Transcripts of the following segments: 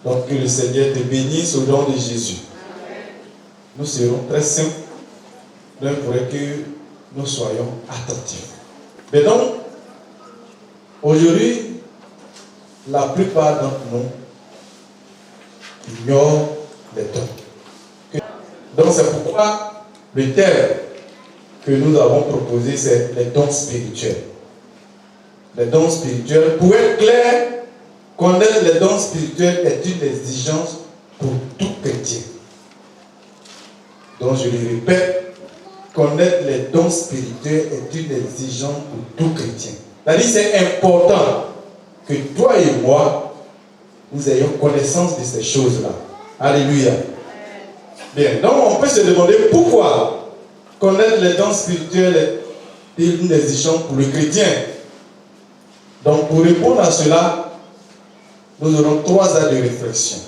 Donc que le Seigneur te bénisse au nom de Jésus. Nous serons très simples. Il faudrait que nous soyons attentifs. Mais donc, aujourd'hui, la plupart d'entre nous ignorent les dons. Donc c'est pourquoi le thème que nous avons proposé, c'est les dons spirituels. Les dons spirituels, pour être clair, connaître les dons spirituels est une exigence pour tout chrétien. Donc je le répète, connaître les dons spirituels est une exigence pour tout chrétien. C'est-à-dire c'est important que toi et moi, nous ayons connaissance de ces choses-là. Alléluia. Bien, donc on peut se demander pourquoi connaître les dons spirituels est une exigence pour le chrétien. Donc pour répondre à cela, nous aurons 3 ans de réflexion.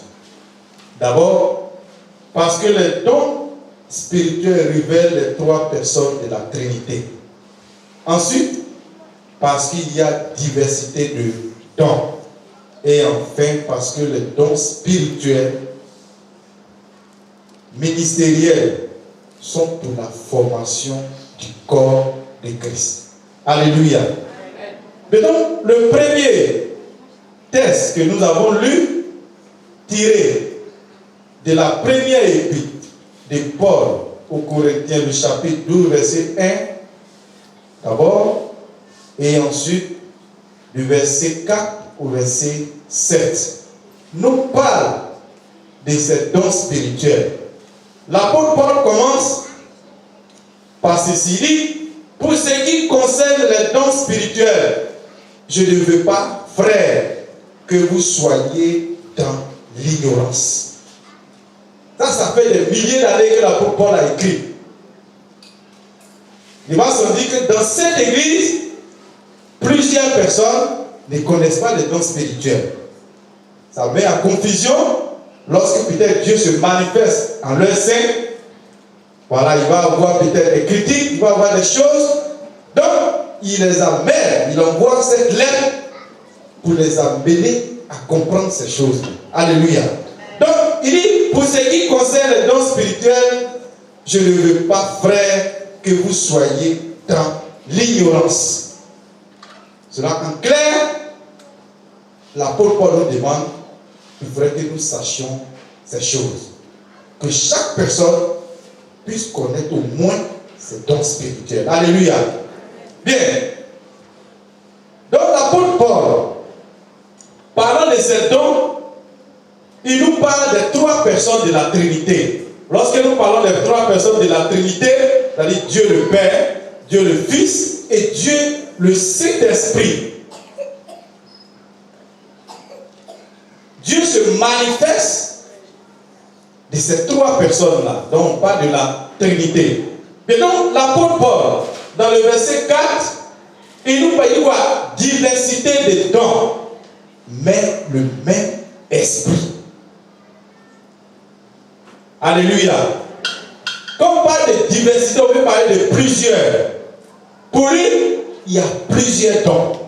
D'abord, parce que les dons spirituels révèlent les 3 personnes de la Trinité. Ensuite, parce qu'il y a diversité de dons. Et enfin, parce que les dons spirituels, ministériels, sont pour la formation du corps de Christ. Alléluia. Mais donc, le premier texte que nous avons lu, tiré de la première épître de Paul aux Corinthiens, le chapitre 12, verset 1, d'abord, et ensuite, du verset 4 au verset 7, nous parle de ces dons spirituels. L'apôtre Paul commence par ceci, dit, pour ce qui concerne les dons spirituels, je ne veux pas, frères, que vous soyez dans l'ignorance. Ça fait des milliers d'années que l'apôtre Paul a écrit. Il va se dire que dans cette église, plusieurs personnes ne connaissent pas les dons spirituels. Ça met en confusion lorsque peut-être Dieu se manifeste en leur sein. Voilà, il va avoir peut-être des critiques, il va avoir des choses. Donc, il les amène, il envoie cette lettre pour les amener à comprendre ces choses. Alléluia. Donc, il dit, pour ce qui concerne les dons spirituels, je ne veux pas, frère, que vous soyez dans l'ignorance. Cela en clair, l'apôtre Paul nous demande, il faudrait que nous sachions ces choses. Que chaque personne puisse connaître au moins ses dons spirituels. Alléluia. Bien. Donc l'apôtre Paul, parlant de ces dons, il nous parle des 3 personnes de la Trinité. Lorsque nous parlons des 3 personnes de la Trinité, c'est-à-dire Dieu le Père, Dieu le Fils et Dieu le Saint-Esprit. Dieu se manifeste de ces 3 personnes-là. Donc on parle de la Trinité. Mais donc l'apôtre Paul, dans le verset 4, il nous parle de quoi? Diversité des dons, mais le même esprit. Alléluia. Quand on parle de diversité, on peut parler de plusieurs. Pour lui, il y a plusieurs dons.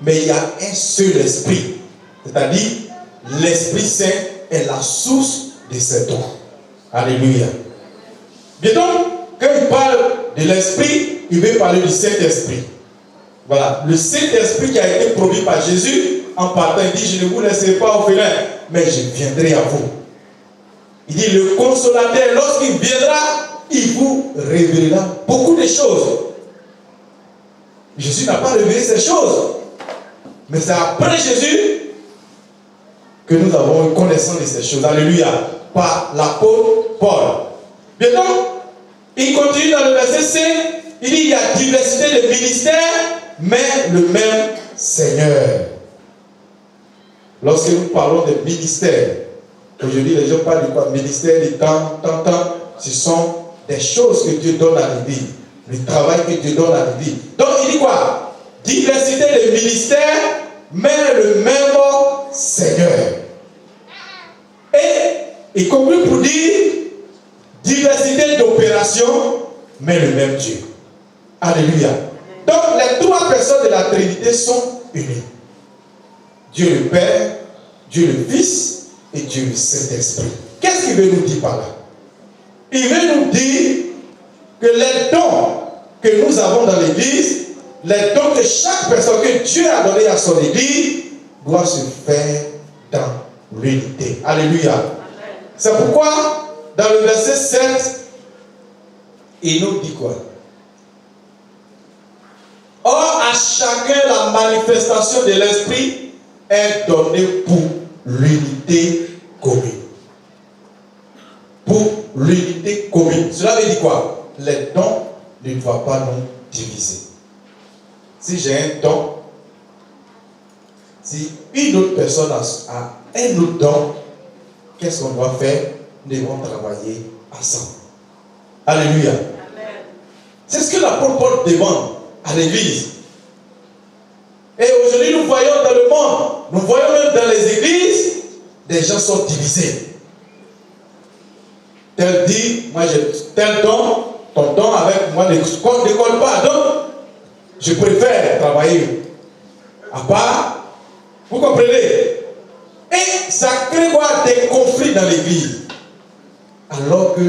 Mais il y a un seul esprit. C'est-à-dire, l'Esprit Saint est la source de ces dons. Alléluia. Bien donc, quand il parle de l'Esprit, il veut parler du Saint-Esprit. Voilà. Le Saint-Esprit qui a été produit par Jésus, en partant, il dit, je ne vous laisserai pas orphelin, mais je viendrai à vous. Il dit, le consolateur, lorsqu'il viendra, il vous révélera beaucoup de choses. Jésus n'a pas révélé ces choses. Mais c'est après Jésus que nous avons eu connaissance de ces choses. Alléluia. Par l'apôtre Paul. Bien donc, il continue dans le verset 5. Il dit, il y a diversité de ministères, mais le même Seigneur. Lorsque nous parlons de ministères, aujourd'hui, les gens parlent de quoi? Ministère du temps. Ce sont des choses que Dieu donne à l'Église. Le travail que Dieu donne à l'Église. Donc, il dit quoi? Diversité de ministères, mais le même Seigneur. Et il conclut pour dire diversité d'opérations, mais le même Dieu. Alléluia. Donc, les 3 personnes de la Trinité sont unies. Dieu le Père, Dieu le Fils et Dieu le Saint-Esprit. Qu'est-ce qu'il veut nous dire par là? Il veut nous dire que les dons que nous avons dans l'Église, les dons que chaque personne que Dieu a donné à son Église, doit se faire dans l'unité. Alléluia. C'est pourquoi, dans le verset 7, il nous dit quoi? Or, à chacun, la manifestation de l'Esprit est donnée pour l'unité commune. Pour l'unité commune. Cela veut dire quoi? Les dons ne doivent pas nous diviser. Si j'ai un don, si une autre personne a un autre don, qu'est-ce qu'on doit faire? Nous devons travailler ensemble. Alléluia. C'est ce que l'apôtre Paul demande à l'Église. Et aujourd'hui, nous voyons dans le monde, nous voyons même dans les églises, des gens sont divisés. Tel dit, moi j'ai tel don, ton don avec moi ne décolle pas. Donc, je préfère travailler à part. Vous comprenez? Et ça crée quoi? Des conflits dans l'église. Alors que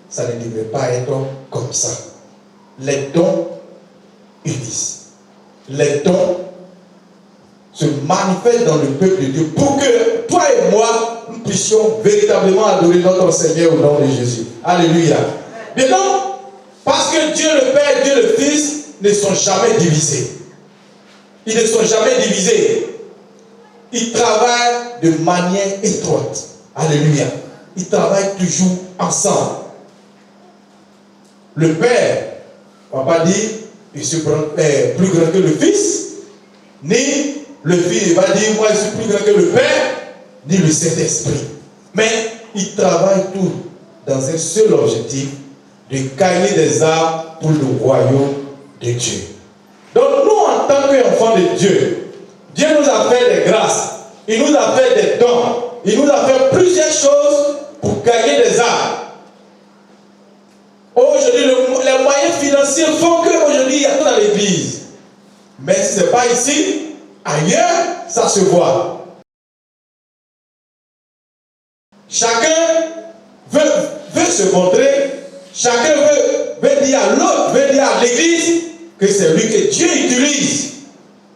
ça ne devrait pas être comme ça. Les dons unissent. Les dons se manifestent dans le peuple de Dieu pour que toi et moi, nous puissions véritablement adorer notre Seigneur au nom de Jésus. Alléluia. Mais donc, parce que Dieu le Père et Dieu le Fils ne sont jamais divisés. Ils ne sont jamais divisés. Ils travaillent de manière étroite. Alléluia. Ils travaillent toujours ensemble. Le Père ne va pas dire je suis plus grand que le Fils, ni le Fils va dire moi je suis plus grand que le Père, ni le Saint-Esprit. Mais ils travaillent tous dans un seul objectif, de gagner des âmes pour le royaume de Dieu. Donc nous, en tant qu'enfants de Dieu, Dieu nous a fait des grâces, il nous a fait des dons, il nous a fait plusieurs choses pour gagner des âmes. Aujourd'hui, les moyens financiers font qu'aujourd'hui, il y a tout dans l'église. Mais si ce n'est pas ici, ailleurs, ça se voit. Chacun veut se montrer, chacun veut dire à l'autre, veut dire à l'église que c'est lui que Dieu utilise.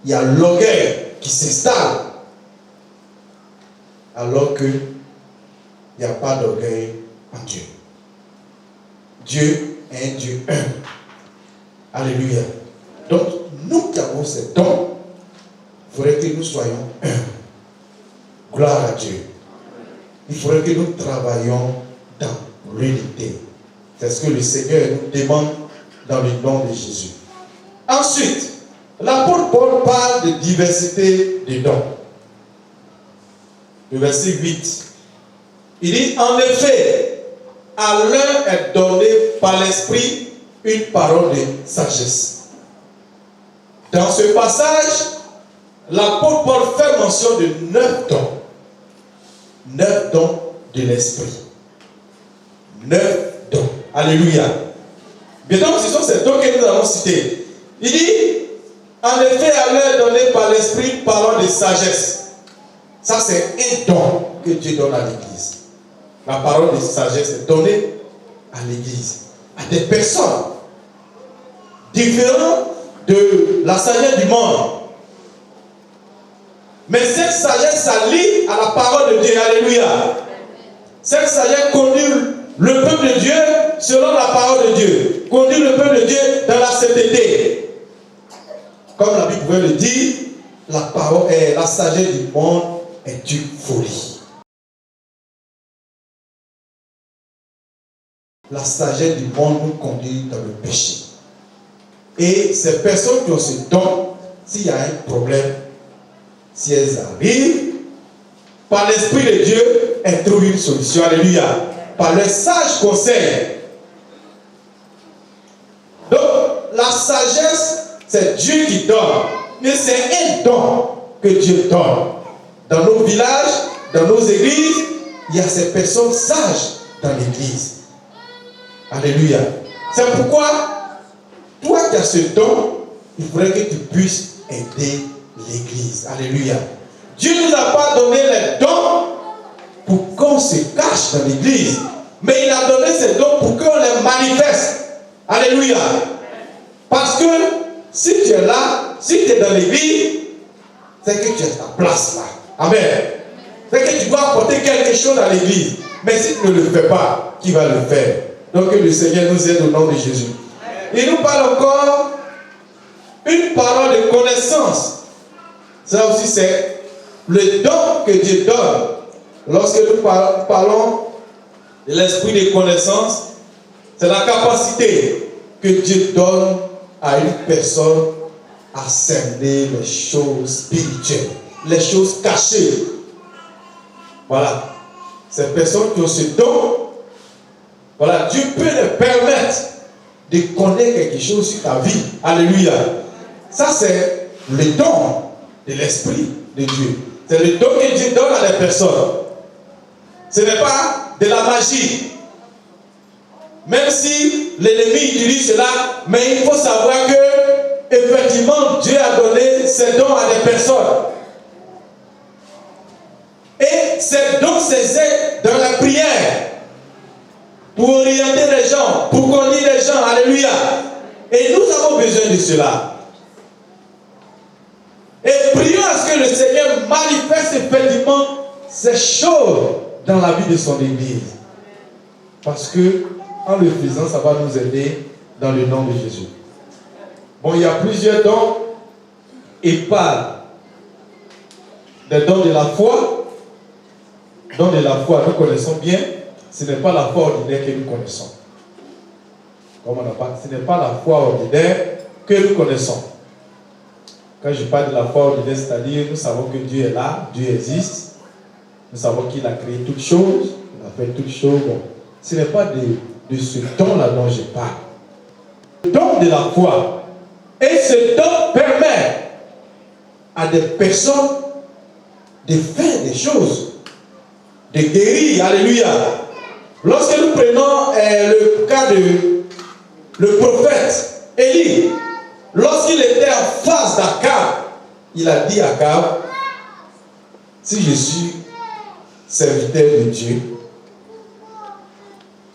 Il y a l'orgueil qui s'installe. Alors qu'il n'y a pas d'orgueil en Dieu. Dieu est un Dieu humble. Alléluia. Donc, nous qui avons ces dons, il faudrait que nous soyons humbles. Gloire à Dieu. Il faudrait que nous travaillions dans l'unité. C'est ce que le Seigneur nous demande dans le nom de Jésus. Ensuite, l'apôtre Paul parle de diversité des dons. Le verset 8. Il dit, en effet, à l'un est donné par l'Esprit une parole de sagesse. Dans ce passage, l'apôtre Paul fait mention de 9 dons. 9 dons de l'Esprit. 9 dons. Alléluia. Bien donc, ce sont ces dons que nous avons cités. Il dit, en effet, à l'un est donné par l'Esprit une parole de sagesse. Ça, c'est un don que Dieu donne à l'Église. La parole de sagesse est donnée à l'Église, à des personnes différentes de la sagesse du monde. Mais cette sagesse s'allie à la parole de Dieu. Alléluia. Cette sagesse conduit le peuple de Dieu selon la parole de Dieu. Conduit le peuple de Dieu dans la sainteté. Comme la Bible veut le dire, la sagesse du monde est une folie. La sagesse du monde nous conduit dans le péché. Et ces personnes qui ont ce don, s'il y a un problème, si elles arrivent, par l'Esprit de Dieu, elles trouvent une solution. Alléluia. Par le sage conseil. Donc, la sagesse, c'est Dieu qui donne. Mais c'est un don que Dieu donne. Dans nos villages, dans nos églises, il y a ces personnes sages dans l'église. Alléluia. C'est pourquoi, toi qui as ce don, il faudrait que tu puisses aider l'église. Alléluia. Dieu ne nous a pas donné les dons pour qu'on se cache dans l'église. Mais il a donné ces dons pour qu'on les manifeste. Alléluia. Parce que si tu es là, si tu es dans l'église, c'est que tu es à ta place là. Amen. C'est que tu dois apporter quelque chose à l'église. Mais si tu ne le fais pas, qui va le faire? Donc que le Seigneur nous aide au nom de Jésus. Il nous parle encore une parole de connaissance. Ça aussi c'est le don que Dieu donne. Lorsque nous parlons de l'esprit de connaissance, c'est la capacité que Dieu donne à une personne à cerner les choses spirituelles, les choses cachées. Voilà. Ces personnes qui ont ce don, voilà, Dieu peut leur permettre de connaître quelque chose sur ta vie. Alléluia. Ça, c'est le don de l'esprit de Dieu. C'est le don que Dieu donne à des personnes. Ce n'est pas de la magie. Même si l'ennemi utilise cela, mais il faut savoir que, effectivement, Dieu a donné ces dons à des personnes. Et ces dons s'exercent dans la prière. Pour orienter les gens, pour conduire les gens. Alléluia. Et nous avons besoin de cela. Et prions à ce que le Seigneur manifeste effectivement ces choses dans la vie de son Église. Parce que, en le faisant, ça va nous aider dans le nom de Jésus. Bon, il y a plusieurs dons et pas des dons de la foi. Dons de la foi, nous connaissons bien. Ce n'est pas la foi ordinaire que nous connaissons. Comme on n'a pas, ce n'est pas la foi ordinaire que nous connaissons. Quand je parle de la foi ordinaire, c'est-à-dire nous savons que Dieu est là, Dieu existe. Nous savons qu'il a créé toutes choses, il a fait toutes choses. Bon, ce n'est pas de ce don-là dont je parle. Le don de la foi. Et ce don permet à des personnes de faire des choses, de guérir. Alléluia. Lorsque nous prenons le cas de le prophète Élie, lorsqu'il était en face d'Akab, il a dit à Akab, si je suis serviteur de Dieu,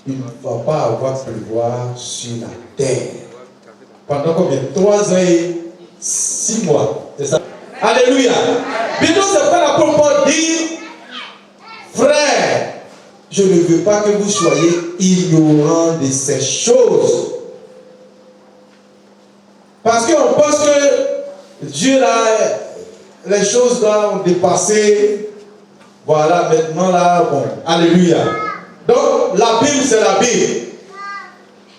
il ne va pas avoir pleuvoir sur la terre. Pendant combien? 3 ans et 6 mois. C'est ça. Alléluia. Bientôt, c'est pas la propos dire, frère, je ne veux pas que vous soyez ignorants de ces choses. Parce qu'on pense que Dieu là, les choses là ont dépassé. Voilà, maintenant là, bon, alléluia. Donc, la Bible, c'est la Bible.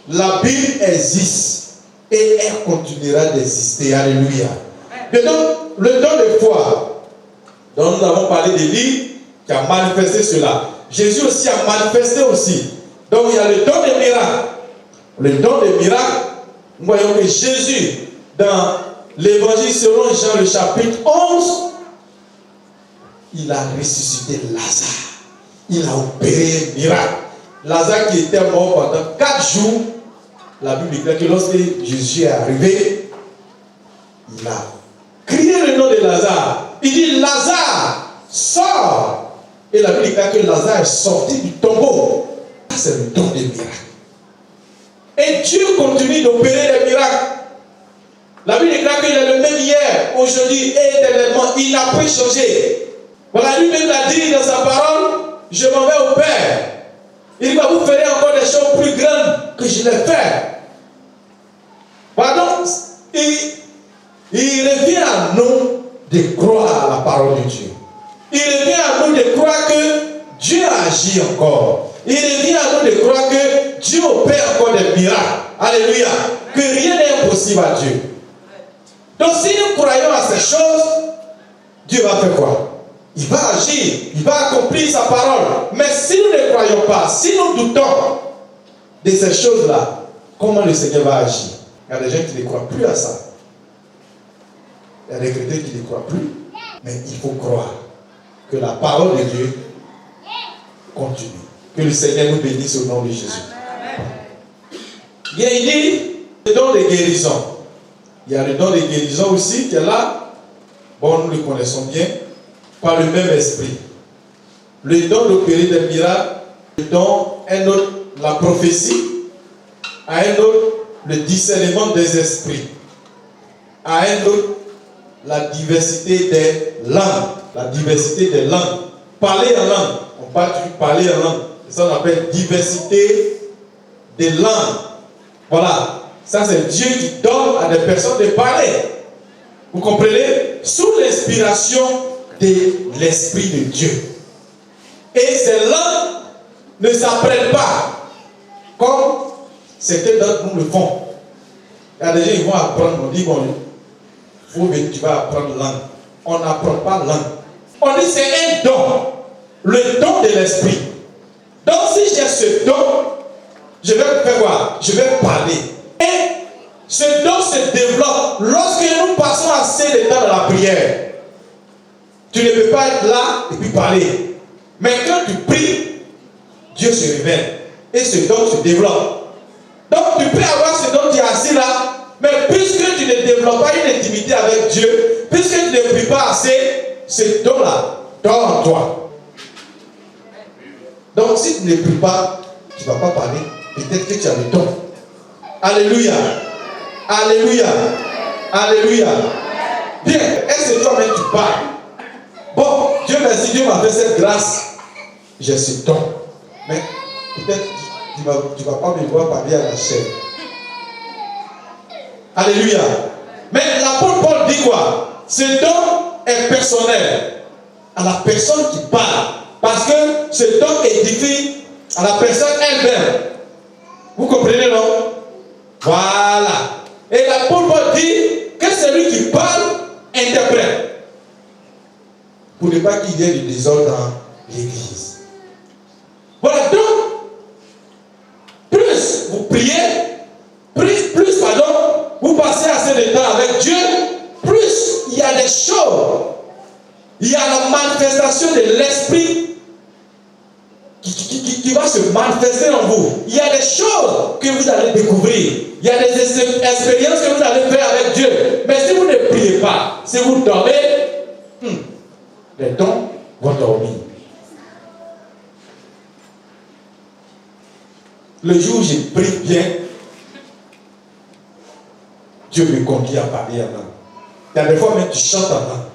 La Bible existe et elle continuera d'exister. Alléluia. Et donc, le don de foi, dont nous avons parlé d'Élie, qui a manifesté cela. Jésus aussi a manifesté aussi. Donc, il y a le don des miracles. Le don des miracles, nous voyons que Jésus, dans l'évangile selon Jean, le chapitre 11, il a ressuscité Lazare. Il a opéré un miracle. Lazare qui était mort pendant 4 jours, la Bible dit que lorsque Jésus est arrivé, il a crié le nom de Lazare. Il dit, Lazare, sors. Et la Bible dit que Lazare est sorti du tombeau. C'est le don des miracles. Et Dieu continue d'opérer des miracles. La Bible déclare qu'il est le même hier, aujourd'hui et éternellement. Il n'a pas changé. Voilà, lui-même l'a dit dans sa parole, je m'en vais au Père. Il va vous faire encore des choses plus grandes que je l'ai fait. Pardon, il revient à nous de croire à la parole de Dieu. Il revient à nous de croire que Dieu agit encore. Il revient à nous de croire que Dieu opère encore des miracles. Alléluia. Que rien n'est impossible à Dieu. Donc si nous croyons à ces choses, Dieu va faire quoi? Il va agir, il va accomplir sa parole. Mais si nous ne croyons pas, si nous doutons de ces choses-là, comment le Seigneur va agir? Il y a des gens qui ne croient plus à ça. Il y a des chrétiens qui ne croient plus. Mais il faut croire que la parole de Dieu continue. Que le Seigneur nous bénisse au nom de Jésus. Bien, il dit le don de guérison. Il y a le don de guérison aussi qui est là. Bon, nous le connaissons bien. par le même esprit. Le don d'opérer des miracles, le don, un autre, la prophétie, à un autre, le discernement des esprits, à un autre, la diversité des langues. La diversité des langues. Parler en langue. On parle du parler en langue. Ça on appelle diversité des langues. Voilà. Ça c'est Dieu qui donne à des personnes de parler. Vous comprenez? Sous l'inspiration de l'Esprit de Dieu. Et ces langues ne s'apprennent pas comme certains d'entre nous le font. Il y a des gens qui vont apprendre, on dit bon, tu vas apprendre langue. On n'apprend pas langue. On dit c'est un don. Le don de l'esprit. Donc si j'ai ce don, je vais faire quoi? Je vais parler. Et ce don se développe lorsque nous passons assez de temps dans la prière. Tu ne peux pas être là et puis parler. Mais quand tu pries, Dieu se révèle. Et ce don se développe. Donc tu peux avoir ce don qui est assis là. Mais puisque tu ne développes pas une intimité avec Dieu, puisque tu ne pries pas assez, ce don-là dort en toi. Donc si tu ne pries pas, tu ne vas pas parler. Peut-être que tu as le don. Alléluia. Alléluia. Alléluia. Bien, est-ce que toi-même tu parles? Bon, Dieu merci, Dieu m'a fait cette grâce. J'ai ce don. Mais peut-être tu ne vas pas me voir parler à la chair. Alléluia. Mais l'apôtre Paul dit quoi? Ce don est personnel à la personne qui parle. Parce que ce don édifie à la personne elle-même. Vous comprenez, non? Voilà. Et l'apôtre Paul dit que celui qui parle interprète. Pour ne pas qu'il y ait du désordre dans l'église. Voilà, donc, plus vous priez, plus vous passez assez de temps avec Dieu, plus il y a des choses. Il y a la manifestation de l'esprit qui va se manifester en vous. Il y a des choses que vous allez découvrir. Il y a des expériences que vous allez faire avec Dieu. Mais si vous ne priez pas, si vous dormez, les dons vont dormir. Le jour où j'ai pris bien, Dieu me conduit à parler en langue. Il y a des fois même tu chantes en langue.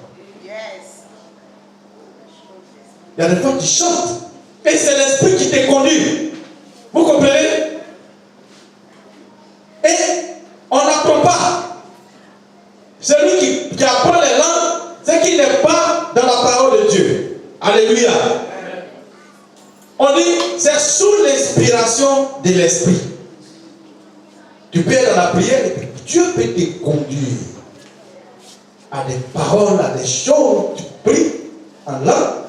Il y a des fois tu chantes. Et c'est l'esprit qui te conduit. Vous comprenez? Et on n'apprend pas. Celui qui apprend les langues, c'est qu'il n'est pas dans la parole de Dieu. Alléluia. On dit, c'est sous l'inspiration de l'esprit. Tu peux être dans la prière et puis Dieu peut te conduire à des paroles, à des choses. Tu pries en langue.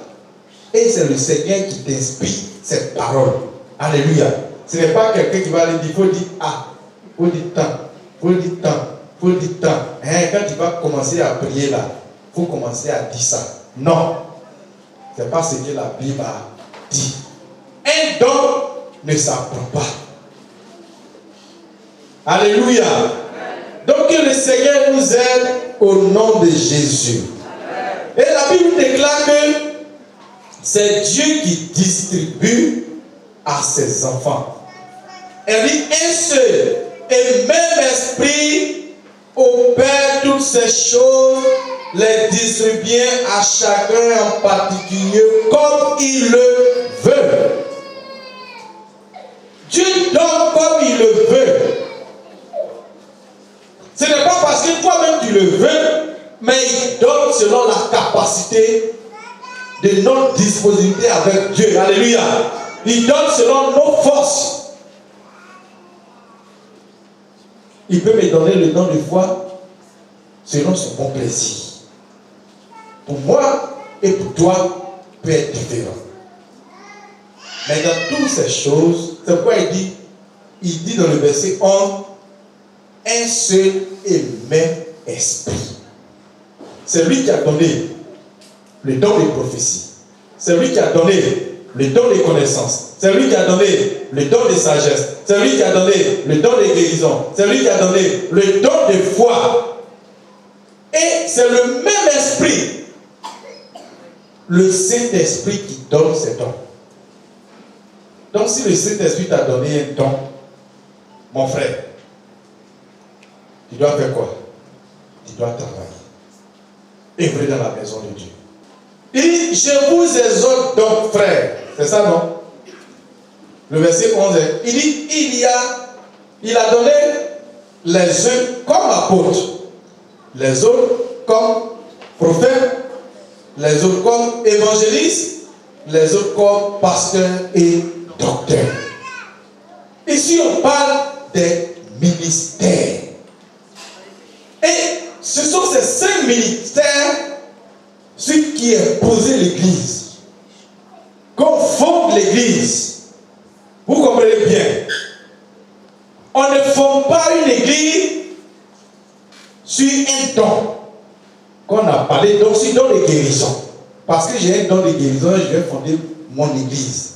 Et c'est le Seigneur qui t'inspire cette parole. Alléluia. Ce n'est pas quelqu'un qui va aller dire, il faut dire il faut dire il faut dire quand tu vas commencer à prier là, il faut commencer à dire ça. Non. Ce n'est pas ce que la Bible a dit. Un don ne s'apprend pas. Alléluia. Donc que le Seigneur nous aide au nom de Jésus. Et la Bible déclare que c'est Dieu qui distribue à ses enfants. Elle dit, un seul et même esprit opère toutes ces choses, les distribue à chacun en particulier comme il le veut. Dieu donne comme il le veut. Ce n'est pas parce que toi-même tu le veux, mais il donne selon la capacité de notre disponibilité avec Dieu. Alléluia. Il donne selon nos forces. Il peut me donner le don de foi selon son bon plaisir. Pour moi et pour toi, peut être différent. Mais dans toutes ces choses, c'est pourquoi il dit dans le verset 11, un seul et même esprit. C'est lui qui a donné le don de prophétie. C'est lui qui a donné le don de connaissance. C'est lui qui a donné le don de sagesse. C'est lui qui a donné le don de guérison. C'est lui qui a donné le don de foi. Et c'est le même esprit le Saint-Esprit qui donne ces dons. Donc si le Saint-Esprit t'a donné un don, mon frère, tu dois faire quoi? Tu dois travailler. Œuvrer dans la maison de Dieu. Il dit, je vous exhorte donc, frère. C'est ça, non? Le verset 11, il dit, il a donné les uns comme apôtres, les autres comme prophètes, les autres comme évangélistes, les autres comme pasteurs et docteurs. Ici, on parle des ministères. Et ce sont ces 5 ministères sur qui est posée l'Église. Qu'on fonde l'Église. Vous comprenez bien. On ne fonde pas une Église sur un don qu'on a parlé, donc sur don de guérison. Parce que j'ai un don de guérison, je vais fonder mon Église.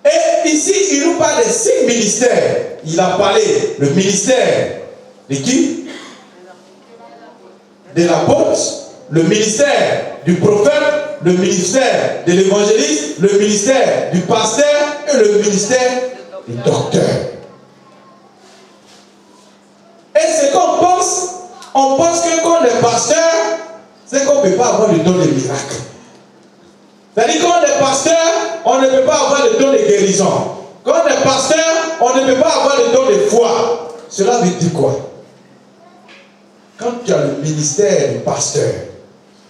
Et ici, il nous parle des 5 ministères. Il a parlé le ministère de qui? De l'apôtre, le ministère du prophète, le ministère de l'évangéliste, le ministère du pasteur et le ministère du docteur. Et ce qu'on pense, on pense que quand on est pasteur, c'est qu'on ne peut pas avoir le don de miracle. C'est-à-dire quand on est pasteur, on ne peut pas avoir le don de guérison. Quand on est pasteur, on ne peut pas avoir le don de foi. Cela veut dire quoi? Quand tu as le ministère du pasteur,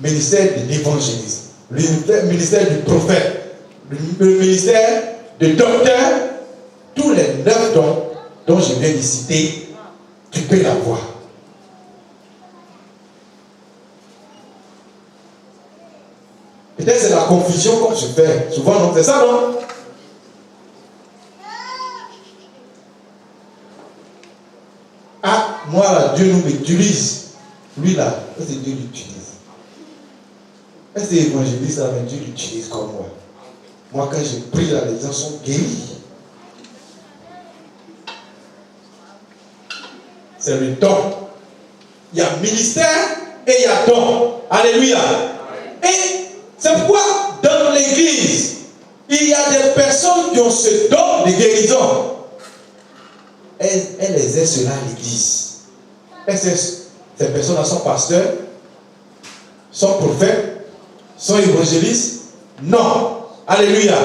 le ministère de l'évangéliste, le ministère du prophète, le ministère du docteur, tous les 9 dons dont je viens de citer, tu peux l'avoir. Peut-être c'est la confusion qu'on se fait. Souvent, non, c'est ça, non? Ah, moi là, Dieu nous utilise. Lui là, est-ce que Dieu l'utilise? Est-ce que l'évangéliste là, Dieu l'utilise comme moi? Moi, quand je prie là, les gens sont guéris. C'est le don. Il y a ministère et il y a don. Alléluia. Et c'est pourquoi dans l'église, il y a des personnes qui ont ce don de guérison. Elles exercent cela à l'église. Ces personnes-là sont pasteurs, sont prophètes, sont évangélistes. Non. Alléluia.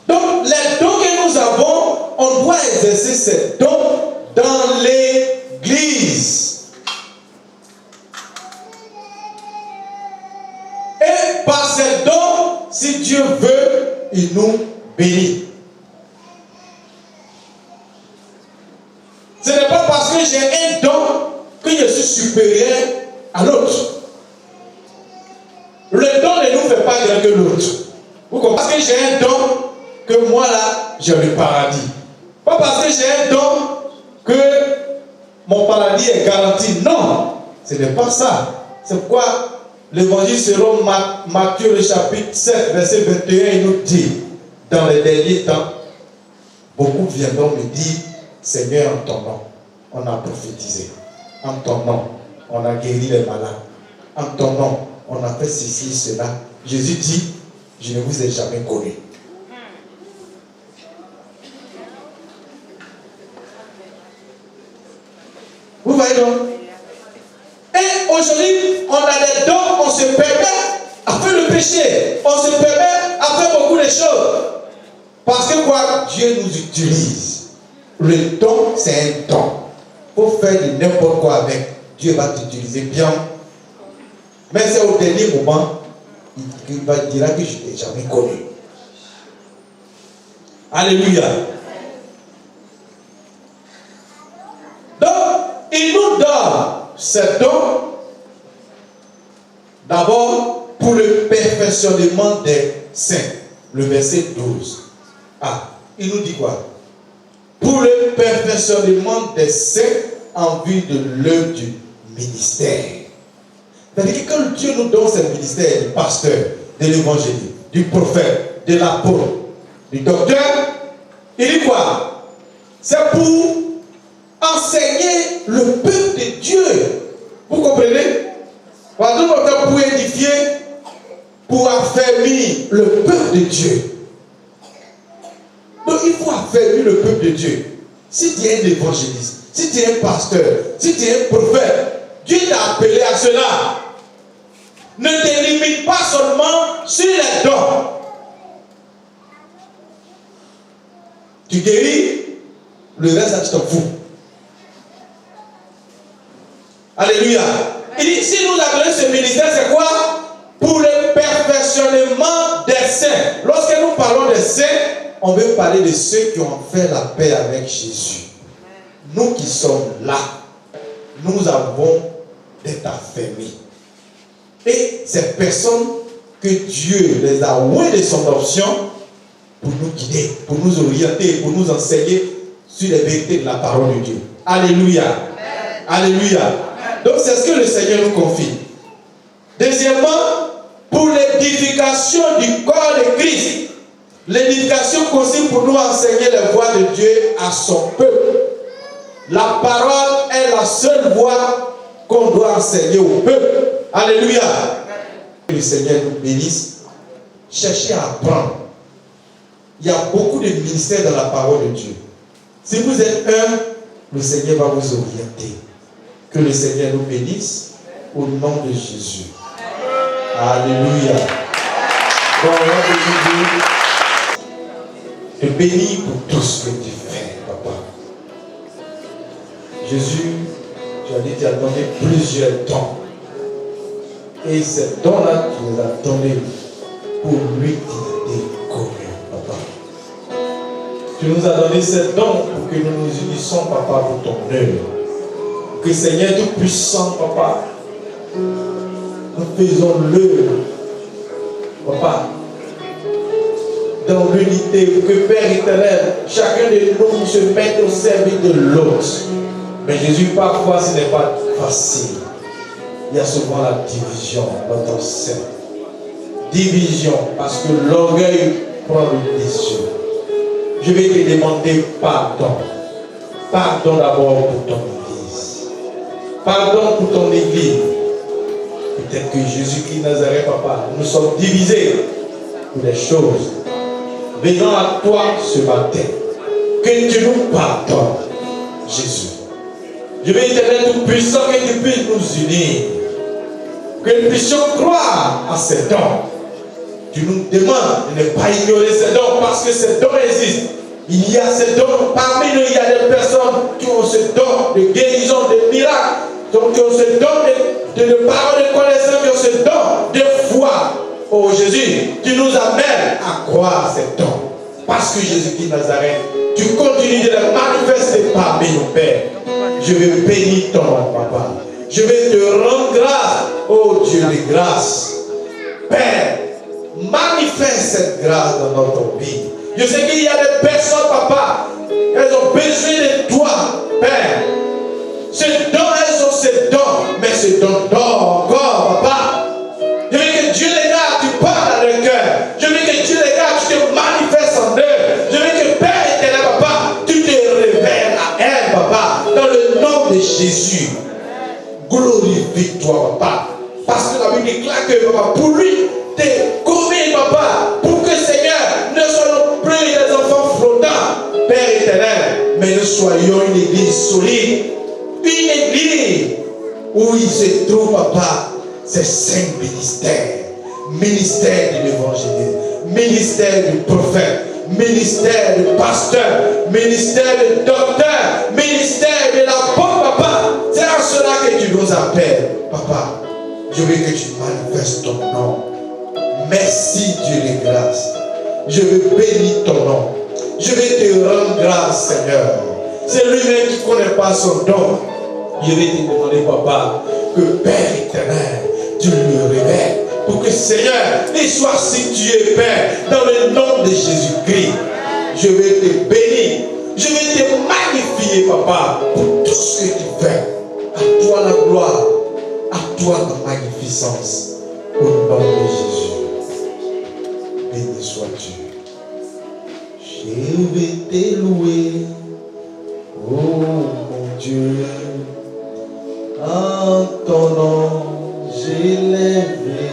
Donc, les dons que nous avons, on doit exercer ces dons dans l'église. Et par ces dons, si Dieu veut, il nous bénit. Ce n'est pas parce que j'ai un don que je suis supérieur à l'autre. Le don ne nous fait pas grand que l'autre. Vous comprenez? Parce que j'ai un don que moi là, j'ai le paradis. Pas parce que j'ai un don que mon paradis est garanti. Non, ce n'est pas ça. C'est pourquoi l'évangile selon Matthieu le chapitre 7, verset 21, il nous dit, dans les derniers temps, beaucoup viendront me dire, Seigneur, en ton nom, on a prophétisé. En ton nom, on a guéri les malades. En ton nom, on a fait ceci, cela. Jésus dit, je ne vous ai jamais connu. Vous voyez donc? Et aujourd'hui, on a des dons, on se permet à faire le péché. On se permet à faire beaucoup de choses. Parce que quoi? Dieu nous utilise. Le don, c'est un don. Pour faire de n'importe quoi avec, Dieu va t'utiliser bien. Mais c'est au dernier moment, il va dire que je ne t'ai jamais connu. Alléluia. Donc, il nous donne ce don d'abord pour le perfectionnement des saints. Le verset 12. Ah, il nous dit quoi? Pour le perfectionnement des saints en vue de l'œuvre du ministère. C'est-à-dire que quand Dieu nous donne ce ministère du pasteur, de l'évangéliste, du prophète, de l'apôtre, du docteur, il dit quoi? C'est pour enseigner le peuple de Dieu. Vous comprenez? Pour édifier affermir le peuple de Dieu. Donc il faut affermir le peuple de Dieu. Si tu es un évangéliste, si tu es un pasteur, si tu es un prophète, Dieu t'a appelé à cela. Ne te limite pas seulement sur les dons. Tu guéris, le reste, tu t'en fous. Alléluia. Il dit, si nous avons ce ministère, c'est quoi? Pour le perfectionnement des saints. Lorsque nous parlons des saints, on veut parler de ceux qui ont fait la paix avec Jésus. Nous qui sommes là, nous avons d'être affermis. Et ces personnes que Dieu les a ouées de son option pour nous guider, pour nous orienter, pour nous enseigner sur les vérités de la parole de Dieu. Alléluia. Amen. Alléluia. Amen. Donc c'est ce que le Seigneur nous confie. Deuxièmement, pour l'édification du corps de Christ. L'édification consiste pour nous enseigner les voies de Dieu à son peuple. La parole est la seule voie qu'on doit enseigner au peuple. Alléluia. Que le Seigneur nous bénisse. Cherchez à apprendre. Il y a beaucoup de ministères dans la parole de Dieu. Si vous êtes un, le Seigneur va vous orienter. Que le Seigneur nous bénisse au nom de Jésus. Alléluia. Bon, on va te bénir pour tout ce que tu fais, papa. Jésus, tu as dit, tu as donné plusieurs dons. Et ces dons-là, tu les as donnés pour lui qui t'a connu, papa. Tu nous as donné ces dons pour que nous nous unissions, papa, pour ton œuvre. Que Seigneur Tout-Puissant, papa, nous faisons l'œuvre, papa, dans l'unité, pour que Père éternel, chacun de nous se mette au service de l'autre. Mais Jésus, parfois, ce n'est pas facile. Il y a souvent la division dans ton sein. Division, parce que l'orgueil prend le dessus. Je vais te demander pardon. Pardon d'abord pour ton Église. Pardon pour ton Église. Peut-être que Jésus-Christ Nazareth, papa, nous sommes divisés pour des choses. Venons à toi ce matin. Que tu nous pardonnes, Jésus. Je vais t'aider tout puissant que tu puisses nous unir. Que nous puissions croire à ces dons. Tu nous demandes de ne pas ignorer ces dons parce que ces dons existent. Il y a ces dons, parmi nous, il y a des personnes qui ont ce don de guérison, de miracles, qui ont ce don de parole de connaissance, qui ont ce don de foi. Oh Jésus, tu nous amènes à croire à ces dons. Parce que Jésus-Christ Nazareth, tu continues de les manifester parmi nos pères. Je vais bénir ton nom, papa. Je vais te rendre grâce, oh Dieu de grâce. Père, manifeste cette grâce dans notre vie. Je sais qu'il y a des personnes, papa, elles ont besoin de toi, Père. Ces dons, elles ont ces dons, mais ces dons d'or encore, papa. Je veux que Dieu les garde, tu parles à leur cœur. Je veux que Dieu les garde, tu te manifestes en eux. Je veux que Père éternel, papa, tu te révèles à elle, papa, dans le nom de Jésus. Glorifie-toi, papa. Parce que la Bible déclare que, papa, pour lui, t'es commis, papa, pour que, Seigneur, ne soyons plus des enfants flottants, Père éternel, mais nous soyons une église solide, une église où il se trouve, papa, ces 5 ministères, ministère de l'évangile, ministère du prophète, ministère du pasteur, ministère du docteur, ministère de l'apôtre, papa. C'est à cela que tu nous appelles, papa. Je veux que tu manifestes ton nom. Merci Dieu de grâce. Je veux bénir ton nom. Je vais te rendre grâce, Seigneur. C'est lui-même qui ne connaît pas son don. Je vais te demander, papa, que Père éternel, tu le révèles. Pour que, Seigneur, il soit situé, Père, dans le nom de Jésus-Christ. Je vais te bénir. Je vais te magnifier, papa, pour tout ce que tu fais. À toi la gloire. À toi la magnificence. Au nom de Jésus. Béni sois-tu. Je vais te louer. Oh mon Dieu. En ton nom, j'ai levé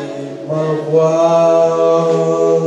ma voix.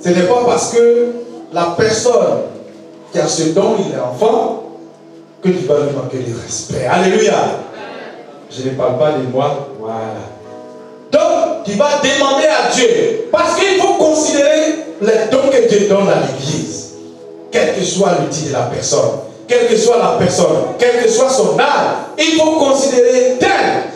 Ce n'est pas parce que la personne qui a ce don, il est enfant, que tu vas lui manquer de respect. Alléluia. Je ne parle pas de moi. Voilà. Donc, tu vas demander à Dieu. Parce qu'il faut considérer les dons que Dieu donne à l'église. Quel que soit l'outil de la personne, quelle que soit la personne, quel que soit son âge, il faut considérer tel